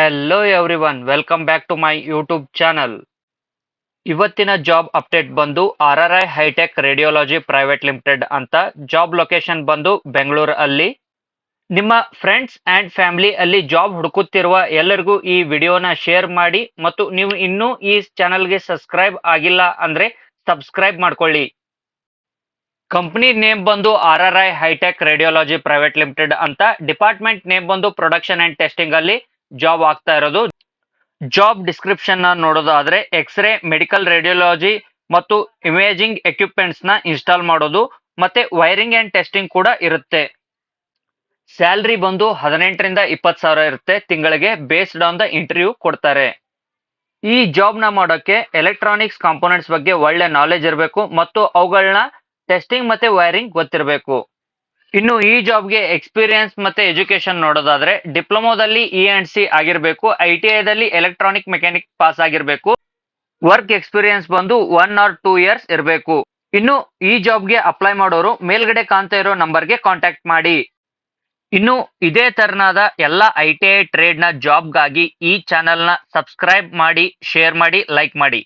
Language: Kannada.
Hello everyone, welcome back to my YouTube channel. ಇವತ್ತಿನ ಜಾಬ್ ಅಪ್ಡೇಟ್ ಬಂದು RRI hitech radiology private limited ಅಂತ. ಜಾಬ್ ಲೊಕೇಶನ್ ಬಂದು ಬೆಂಗಳೂರು ಅಲ್ಲಿ. ನಿಮ್ಮ ಫ್ರೆಂಡ್ಸ್ ಅಂಡ್ ಫ್ಯಾಮಿಲಿ ಅಲ್ಲಿ ಜಾಬ್ ಹುಡುಕುತ್ತಿರುವ ಎಲ್ಲರಿಗೂ ಈ ವಿಡಿಯೋನ ಶೇರ್ ಮಾಡಿ, ಮತ್ತು ನೀವು ಇನ್ನೂ ಈ ಚಾನಲ್ಗೆ ಸಬ್ಸ್ಕ್ರೈಬ್ ಆಗಿಲ್ಲ ಅಂದ್ರೆ ಸಬ್ಸ್ಕ್ರೈಬ್ ಮಾಡ್ಕೊಳ್ಳಿ. ಕಂಪನಿ ನೇಮ್ ಬಂದು RRI hitech radiology private limited ಅಂತ. ಡಿಪಾರ್ಟ್ಮೆಂಟ್ ನೇಮ್ ಬಂದು ಪ್ರೊಡಕ್ಷನ್ ಅಂಡ್ ಟೆಸ್ಟಿಂಗ್ ಅಲ್ಲಿ ಜಾಬ್ ಆಗ್ತಾ ಇರೋದು. ಜಾಬ್ ಡಿಸ್ಕ್ರಿಪ್ಷನ್ ನ ನೋಡೋದಾದ್ರೆ ಎಕ್ಸ್ರೇ, ಮೆಡಿಕಲ್ ರೇಡಿಯೋಲಜಿ ಮತ್ತು ಇಮೇಜಿಂಗ್ ಎಕ್ವಿಪ್ಮೆಂಟ್ಸ್ ನ ಇನ್ಸ್ಟಾಲ್ ಮಾಡೋದು, ಮತ್ತೆ ವೈರಿಂಗ್ ಅಂಡ್ ಟೆಸ್ಟಿಂಗ್ ಕೂಡ ಇರುತ್ತೆ. ಸ್ಯಾಲರಿ ಬಂದು 18 ರಿಂದ 20 ಸಾವಿರ ಇರುತ್ತೆ ತಿಂಗಳಿಗೆ, ಬೇಸ್ಡ್ ಆನ್ ದ ಇಂಟರ್ವ್ಯೂ ಕೊಡ್ತಾರೆ. ಈ ಜಾಬ್ ನ ಮಾಡೋಕೆ ಎಲೆಕ್ಟ್ರಾನಿಕ್ಸ್ ಕಾಂಪೋನೆಂಟ್ಸ್ ಬಗ್ಗೆ ಒಳ್ಳೆ ನಾಲೆಜ್ ಇರಬೇಕು ಮತ್ತು ಅವುಗಳನ್ನ ಟೆಸ್ಟಿಂಗ್ ಮತ್ತೆ ವೈರಿಂಗ್ ಗೊತ್ತಿರಬೇಕು. ಇನ್ನು ಈ ಜಾಬ್ಗೆ ಎಕ್ಸ್ಪೀರಿಯನ್ಸ್ ಮತ್ತೆ ಎಜುಕೇಶನ್ ನೋಡೋದಾದ್ರೆ ಡಿಪ್ಲೊಮೋದಲ್ಲಿ E&C ಆಗಿರ್ಬೇಕು, ITI ದಲ್ಲಿ ಎಲೆಕ್ಟ್ರಾನಿಕ್ ಮೆಕ್ಯಾನಿಕ್ ಪಾಸ್ ಆಗಿರ್ಬೇಕು. ವರ್ಕ್ ಎಕ್ಸ್ಪೀರಿಯನ್ಸ್ ಬಂದು 1 or 2 years ಇರಬೇಕು. ಇನ್ನು ಈ ಜಾಬ್ಗೆ ಅಪ್ಲೈ ಮಾಡೋರು ಮೇಲ್ಗಡೆ ಕಾಣ್ತಾ ಇರೋ ನಂಬರ್ಗೆ ಕಾಂಟ್ಯಾಕ್ಟ್ ಮಾಡಿ. ಇನ್ನು ಇದೇ ತರನಾದ ಎಲ್ಲ ITI ಟ್ರೇಡ್ ನ ಜಾಬ್ಗಾಗಿ ಈ ಚಾನೆಲ್ ನ ಸಬ್ಸ್ಕ್ರೈಬ್ ಮಾಡಿ, ಶೇರ್ ಮಾಡಿ, ಲೈಕ್ ಮಾಡಿ.